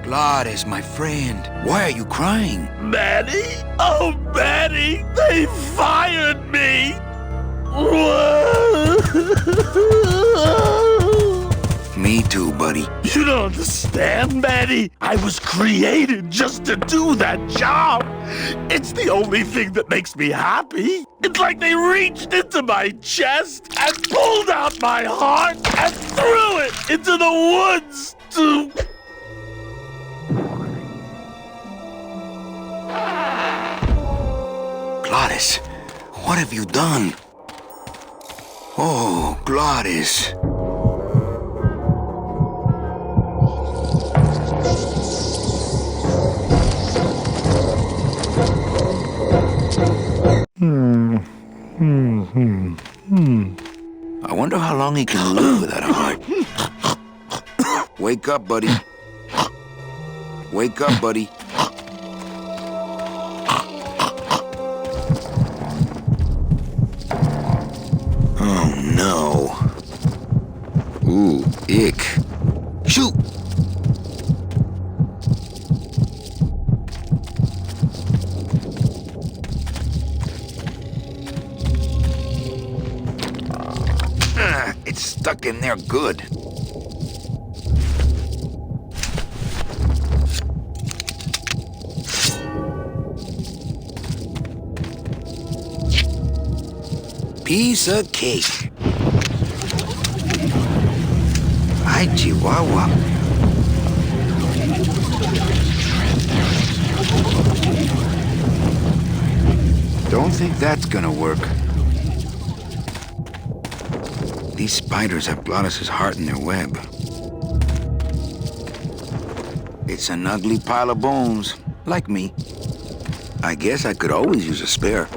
Gladys, my friend, why are you crying? Manny? Oh, Manny! They fired me! Me too, buddy. You don't understand, Manny. I was created just to do that job. It's the only thing that makes me happy. It's like they reached into my chest and pulled out my heart and threw it into the woods to... Gladys, what have you done? Oh, Gladys. I wonder how long he can live without a heart. Wake up, buddy. Wake up, buddy. Oh, no. Ooh, ick. Shoot! It's stuck in there good. Piece of cake. Hi, Chihuahua. Don't think that's gonna work. These spiders have Glottis's heart in their web. It's an ugly pile of bones, like me. I guess I could always use a spare.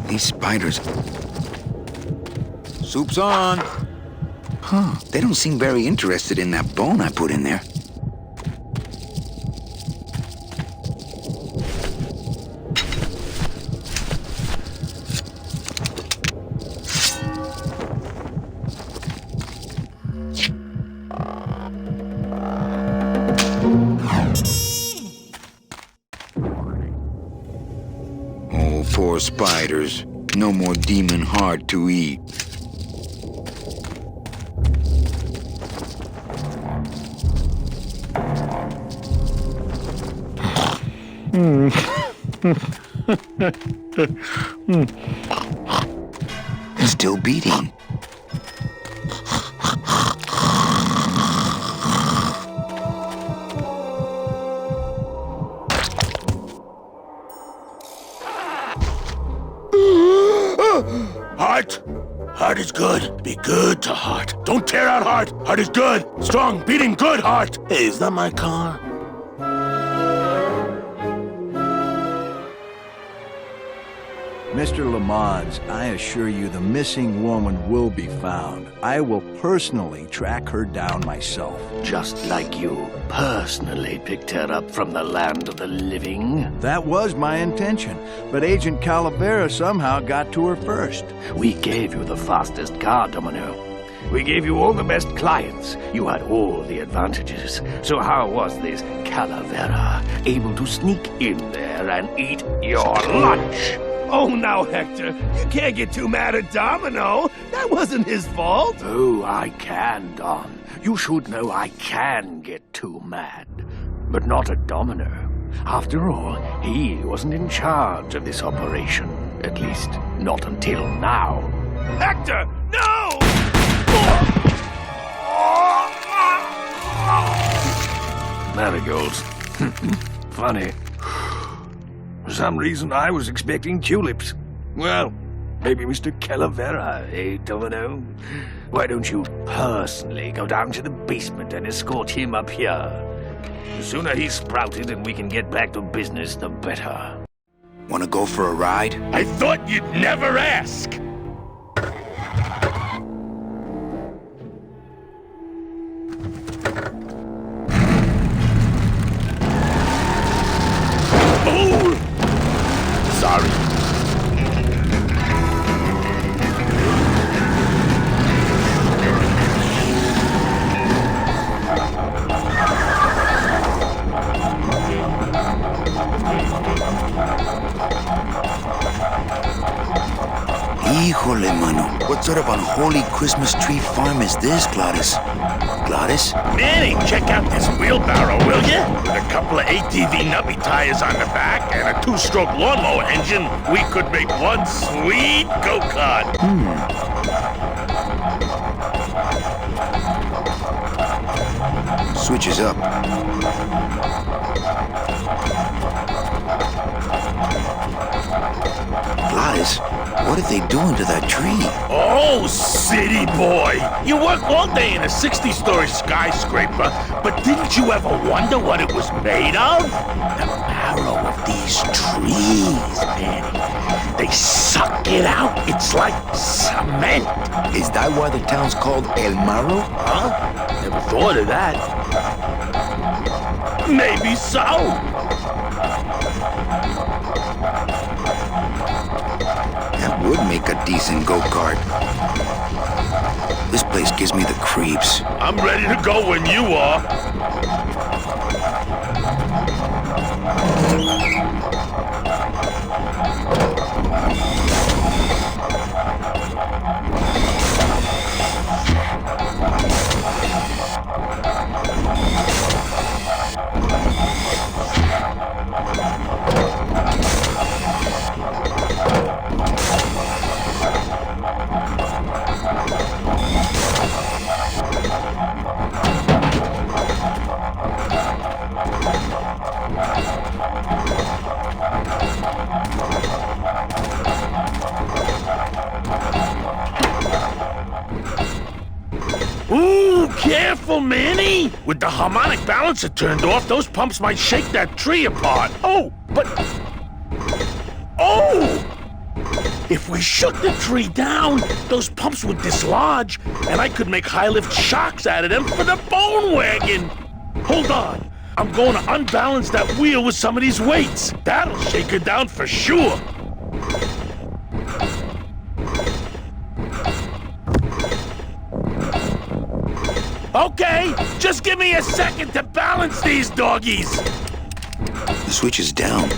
These spiders... Soup's on! Huh, they don't seem very interested in that bone I put in there. Oh, poor spiders. No more demon heart to eat. Still beating. Heart. Heart is good. Be good to heart. Don't tear out heart. Heart is good. Strong, beating, good heart. Hey, is that my car? Mr. Lamont, I assure you the missing woman will be found. I will personally track her down myself. Just like you personally picked her up from the land of the living? That was my intention, but Agent Calavera somehow got to her first. We gave you the fastest car, Domino. We gave you all the best clients. You had all the advantages. So how was this Calavera able to sneak in there and eat your lunch? Oh, now, Hector, you can't get too mad at Domino. That wasn't his fault. Oh, I can, Dom. You should know I can get too mad. But not at Domino. After all, he wasn't in charge of this operation. At least, not until now. Hector, no! Marigolds. Funny. For some reason, I was expecting tulips. Well, maybe Mr. Calavera, eh, Domino? Why don't you personally go down to the basement and escort him up here? The sooner he's sprouted and we can get back to business, the better. Wanna go for a ride? I thought you'd never ask. Oh! Sorry. Híjole, mano. What sort of unholy Christmas tree farm is this, Gladys? Gladys? Manny, check out this wheelbarrow, will ya? With a couple of ATV nubby tires on the back and a 2-stroke lawnmower engine, we could make one sweet go-kart. Switches up. Gladys, what are they doing to that tree? Oh, city boy! You work all day in a 60-story skyscraper, but didn't you ever wonder what it was made of? The marrow of these trees, Manny. They suck it out. It's like cement. Is that why the town's called El Marro? Huh? Never thought of that. Maybe so. That would make a decent go-kart. This place gives me the creeps. I'm ready to go when you are. Ooh, careful, Manny! With the harmonic balancer turned off, those pumps might shake that tree apart. Oh, but... Oh! If we shook the tree down, those pumps would dislodge, and I could make high-lift shocks out of them for the bone wagon! Hold on. I'm going to unbalance that wheel with some of these weights. That'll shake her down for sure. Okay, just give me a second to balance these doggies. The switch is down.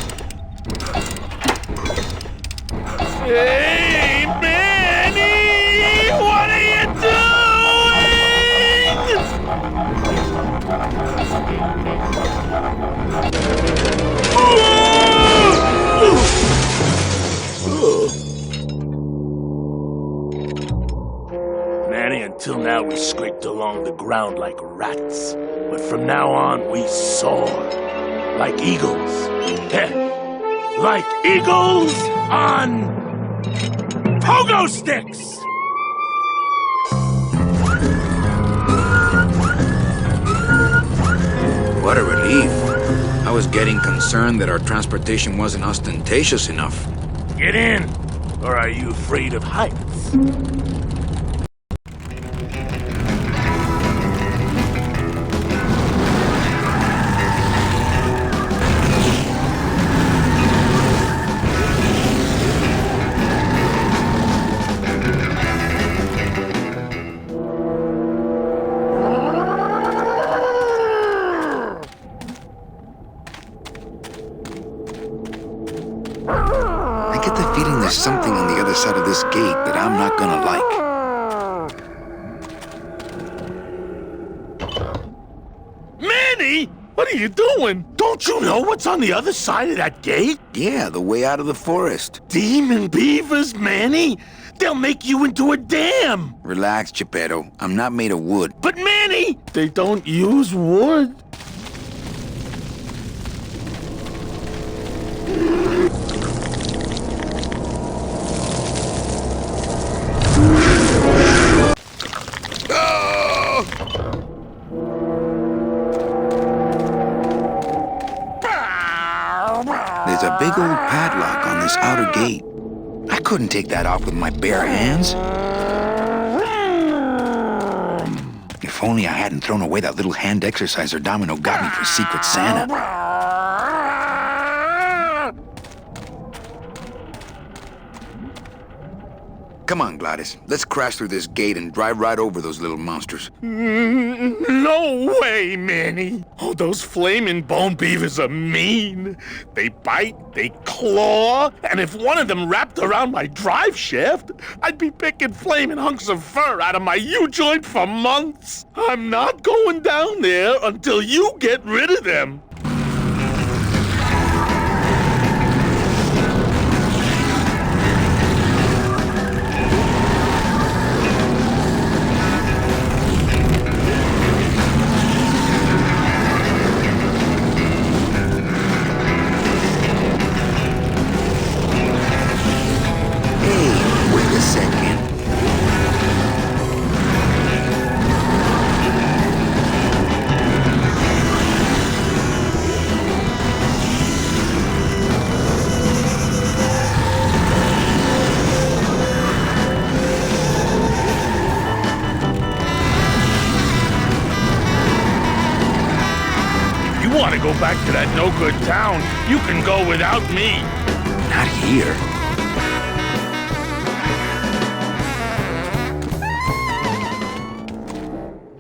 Hey, Manny! What are you doing? Manny, until now we scraped along the ground like rats. But from now on, we soar. Like eagles. Like eagles on... pogo sticks! What a relief. I was getting concerned that our transportation wasn't ostentatious enough. Get in! Or are you afraid of heights? I get the feeling there's something on the other side of this gate that I'm not gonna like. Manny! What are you doing? Don't you know what's on the other side of that gate? Yeah, the way out of the forest. Demon beavers, Manny! They'll make you into a dam! Relax, Geppetto. I'm not made of wood. But Manny! They don't use wood. There's a big old padlock on this outer gate. I couldn't take that off with my bare hands. If only I hadn't thrown away that little hand exerciser Domino got me for Secret Santa. Come on, Gladys. Let's crash through this gate and drive right over those little monsters. No way, Manny. Oh, those flaming bone beavers are mean. They bite, they claw, and if one of them wrapped around my drive shaft, I'd be picking flaming hunks of fur out of my U-joint for months. I'm not going down there until you get rid of them. Want to go back to that no-good town, you can go without me. Not here.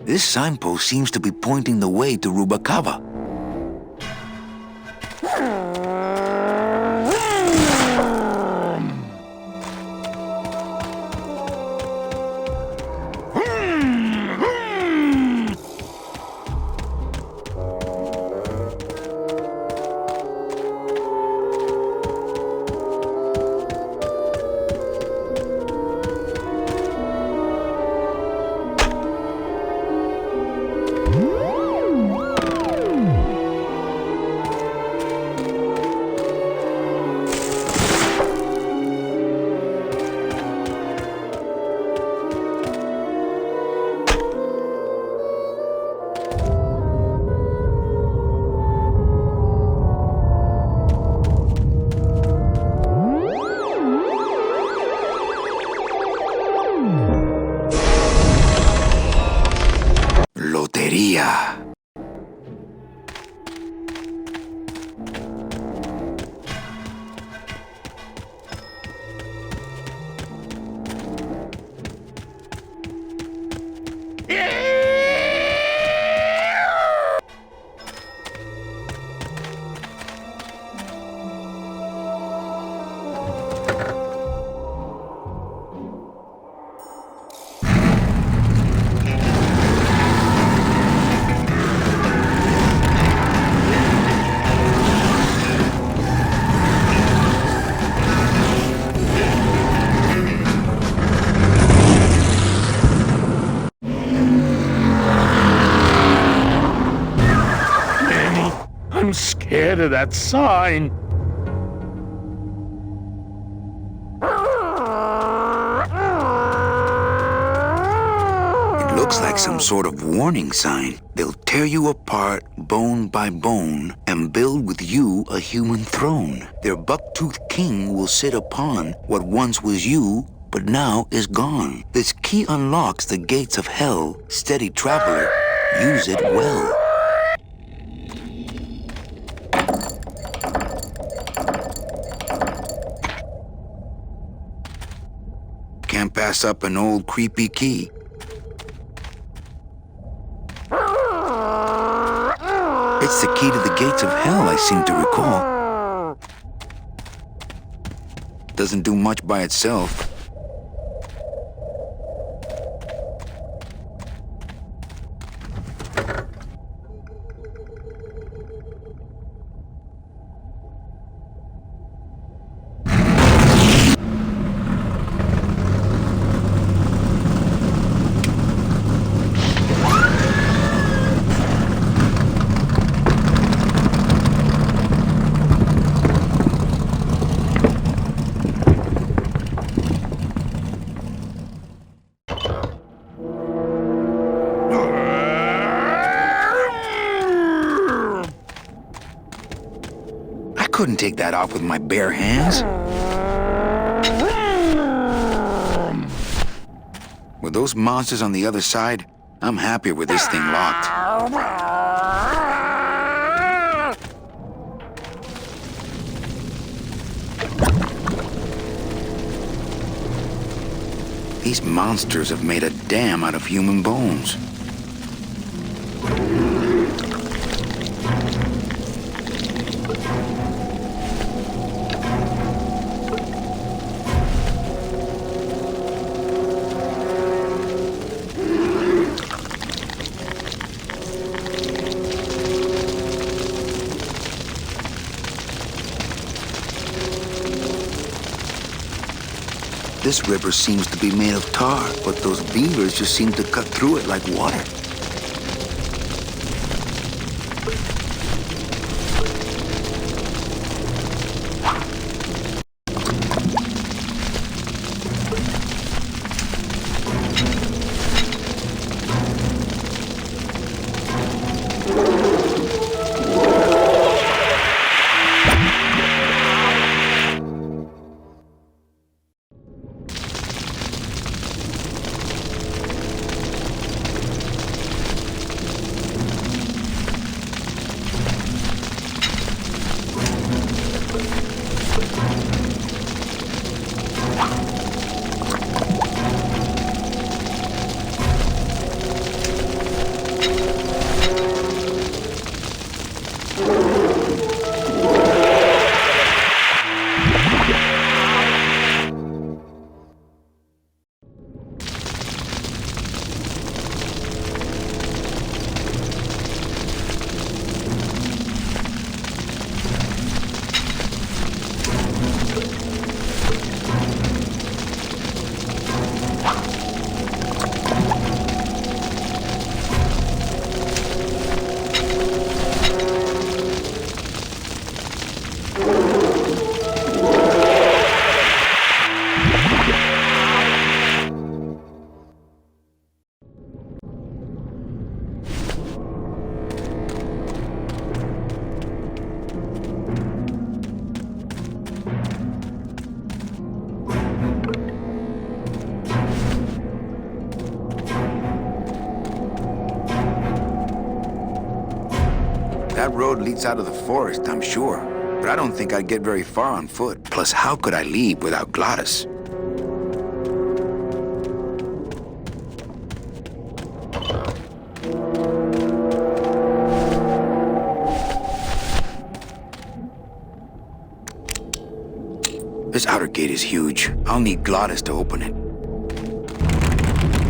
This signpost seems to be pointing the way to Rubacava. Lotería. I'm scared of that sign. It looks like some sort of warning sign. They'll tear you apart bone by bone and build with you a human throne. Their buck-toothed king will sit upon what once was you, but now is gone. This key unlocks the gates of hell. Steady traveler, use it well. Can't pass up an old creepy key. It's the key to the gates of hell, I seem to recall. Doesn't do much by itself. Couldn't take that off with my bare hands. With those monsters on the other side, I'm happier with this thing locked. These monsters have made a dam out of human bones. This river seems to be made of tar, but those beavers just seem to cut through it like water. That road leads out of the forest, I'm sure. But I don't think I'd get very far on foot. Plus, how could I leave without Gladys? This outer gate is huge. I'll need Gladys to open it.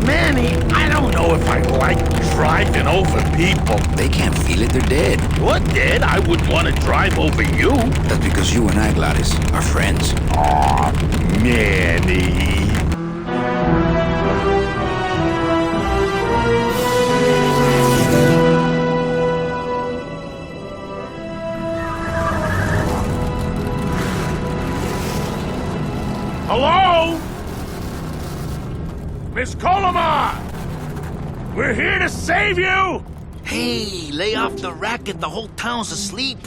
Manny, I don't know if I like driving over people. They can't feel it, they're dead. You're dead? I wouldn't want to drive over you. That's because you and I, Gladys, are friends. Aw, Manny. Hello? Miss Colomar! We're here to save you! Hey, lay off the racket, the whole town's asleep.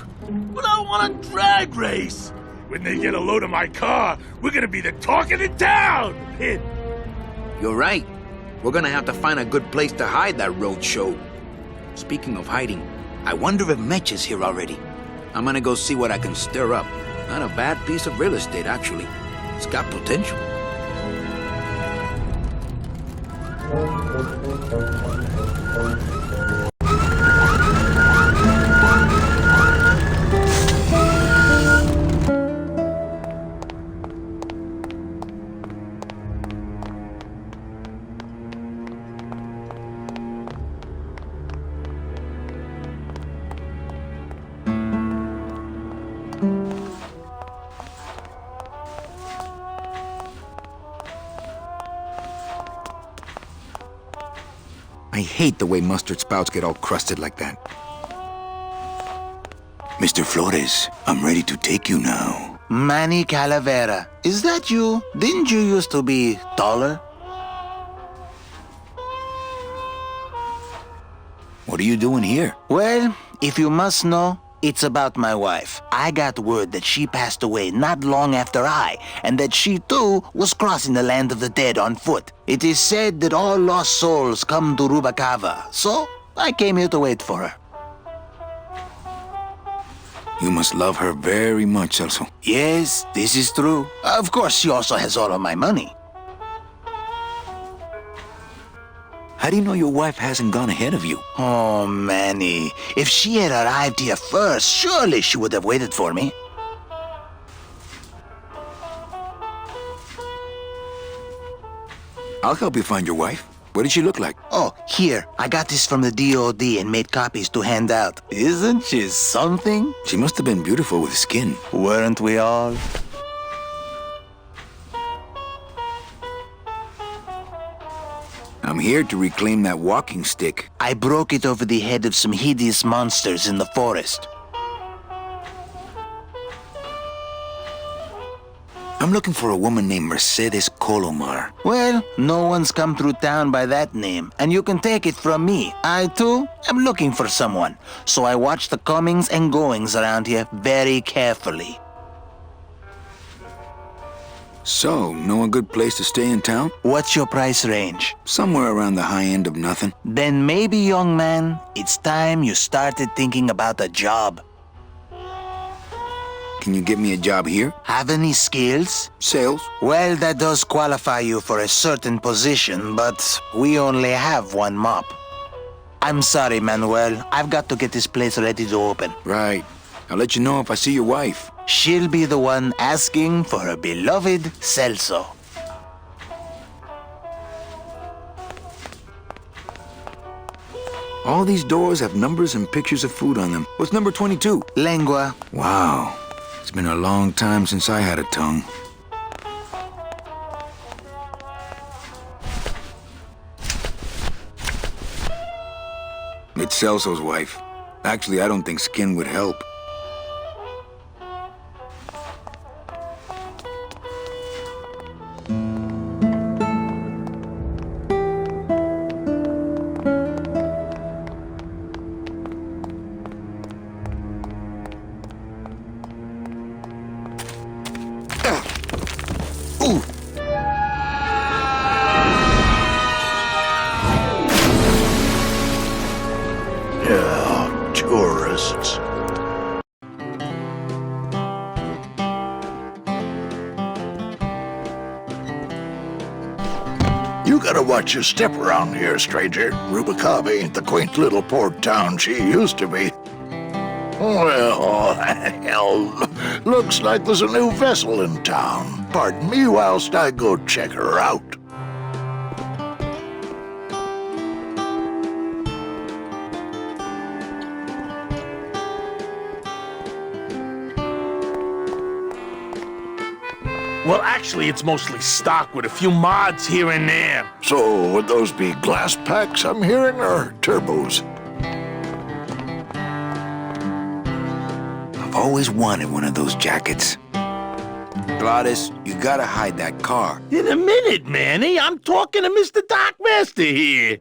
But I want a drag race! When they get a load of my car, we're gonna be the talk of the town! You're right. We're gonna have to find a good place to hide that road show. Speaking of hiding, I wonder if Mitch is here already. I'm gonna go see what I can stir up. Not a bad piece of real estate, actually. It's got potential. I hate the way mustard spouts get all crusted like that. Mr. Flores, I'm ready to take you now. Manny Calavera, is that you? Didn't you used to be taller? What are you doing here? Well, if you must know, it's about my wife. I got word that she passed away not long after and that she too was crossing the land of the dead on foot. It is said that all lost souls come to Rubacava, so I came here to wait for her. You must love her very much, also. Yes, this is true. Of course, she also has all of my money. How do you know your wife hasn't gone ahead of you? Oh, Manny. If she had arrived here first, surely she would have waited for me. I'll help you find your wife. What did she look like? Oh, here. I got this from the DOD and made copies to hand out. Isn't she something? She must have been beautiful with skin. Weren't we all? I'm here to reclaim that walking stick. I broke it over the head of some hideous monsters in the forest. I'm looking for a woman named Mercedes Colomar. Well, no one's come through town by that name, and you can take it from me. I, too, am looking for someone, so I watch the comings and goings around here very carefully. So, know a good place to stay in town? What's your price range? Somewhere around the high end of nothing. Then maybe, young man, it's time you started thinking about a job. Can you get me a job here? Have any skills? Sales? Well, that does qualify you for a certain position, but we only have one mop. I'm sorry, Manuel. I've got to get this place ready to open. Right. I'll let you know if I see your wife. She'll be the one asking for her beloved Celso. All these doors have numbers and pictures of food on them. What's number 22? Lengua. Wow. It's been a long time since I had a tongue. It's Celso's wife. Actually, I don't think skin would help. Tourists. You gotta watch your step around here, stranger. Rubicava ain't the quaint little port town she used to be. Well, hell, looks like there's a new vessel in town. Pardon me whilst I go check her out. Well, actually, it's mostly stock with a few mods here and there. So, would those be glass packs I'm hearing, or turbos? I've always wanted one of those jackets. Gladys, you gotta hide that car. In a minute, Manny. I'm talking to Mr. Darkmaster here.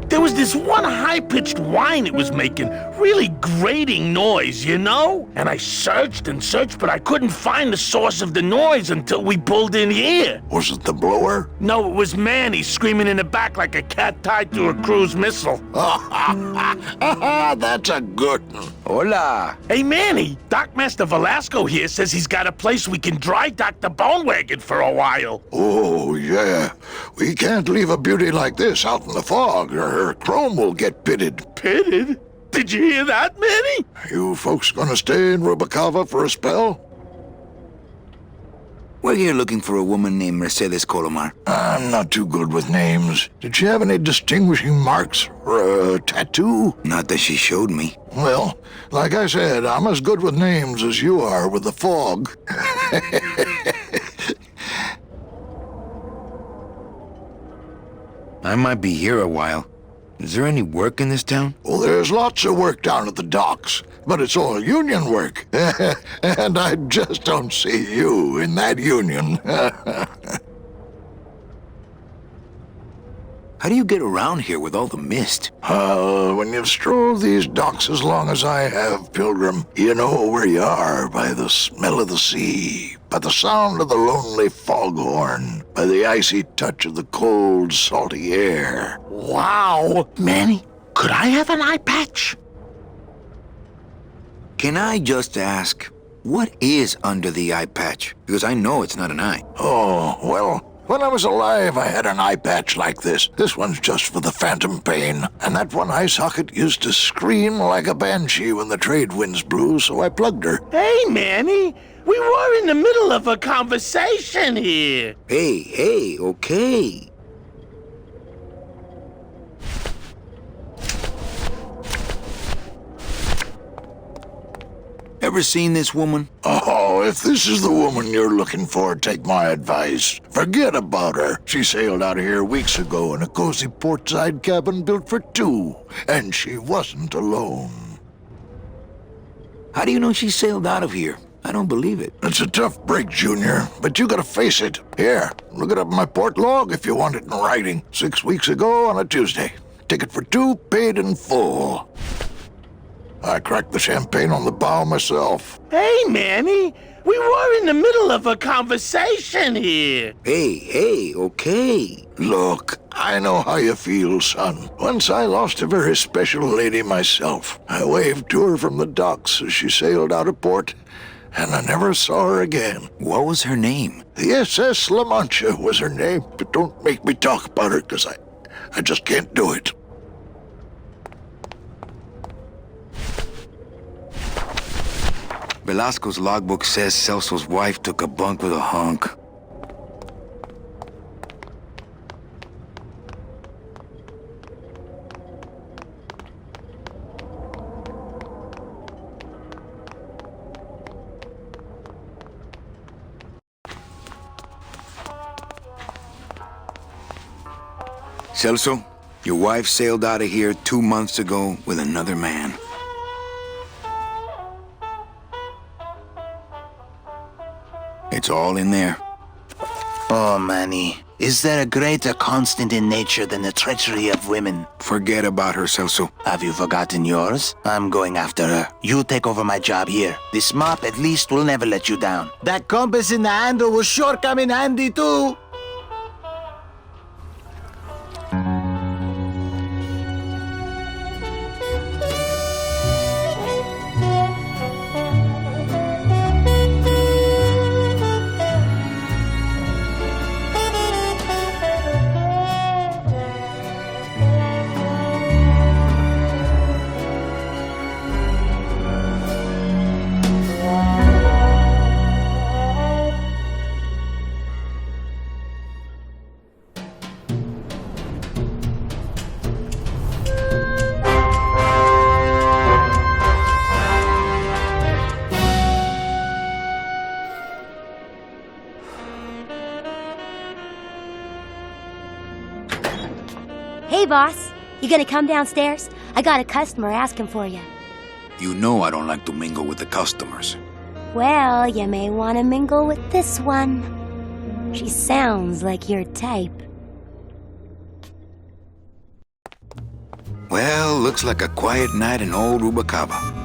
There was this one high-pitched whine it was making, really grating noise, you know? And I searched and searched, but I couldn't find the source of the noise until we pulled in here. Was it the blower? No, it was Manny screaming in the back like a cat tied to a cruise missile. That's a good one. Hola. Hey, Manny, Dockmaster Velasco here says he's got a place we can dry dock the bone wagon for a while. Oh, yeah. We can't leave a beauty like this out in the fog, or her chrome will get pitted. Pitted? Did you hear that, Manny? You folks gonna stay in Rubicava for a spell? We're here looking for a woman named Mercedes Colomar. I'm not too good with names. Did she have any distinguishing marks or a tattoo? Not that she showed me. Well, like I said, I'm as good with names as you are with the fog. I might be here a while. Is there any work in this town? Well, there's lots of work down at the docks, but it's all union work. And I just don't see you in that union. How do you get around here with all the mist? When you've strolled these docks as long as I have, Pilgrim, you know where you are by the smell of the sea, by the sound of the lonely foghorn, by the icy touch of the cold, salty air. Wow. Manny, could I have an eye patch? Can I just ask, what is under the eye patch? Because I know it's not an eye. Oh, well, When I was alive, I had an eye patch like this. This one's just for the phantom pain. And that one eye socket used to scream like a banshee when the trade winds blew, so I plugged her. Hey, Manny, we were in the middle of a conversation here. Hey, okay. Ever seen this woman? Oh, if this is the woman you're looking for, take my advice. Forget about her. She sailed out of here weeks ago in a cozy portside cabin built for two, and she wasn't alone. How do you know she sailed out of here? I don't believe it. It's a tough break, Junior, but you gotta face it. Here, look it up in my port log if you want it in writing. 6 weeks ago on a Tuesday. Ticket for two, paid in full. I cracked the champagne on the bow myself. Hey, Manny, we were in the middle of a conversation here. Hey, okay. Look, I know how you feel, son. Once I lost a very special lady myself. I waved to her from the docks as she sailed out of port, and I never saw her again. What was her name? The SS La Mancha was her name, but don't make me talk about her, because I just can't do it. Velasco's logbook says Celso's wife took a bunk with a hunk. Celso, your wife sailed out of here 2 months ago with another man. It's all in there. Oh, Manny, is there a greater constant in nature than the treachery of women? Forget about her, Celso. Have you forgotten yours? I'm going after her. You take over my job here. This mop at least will never let you down. That compass in the handle will sure come in handy too. Hey, boss. You gonna come downstairs? I got a customer asking for you. You know I don't like to mingle with the customers. Well, you may want to mingle with this one. She sounds like your type. Well, looks like a quiet night in old Rubacaba.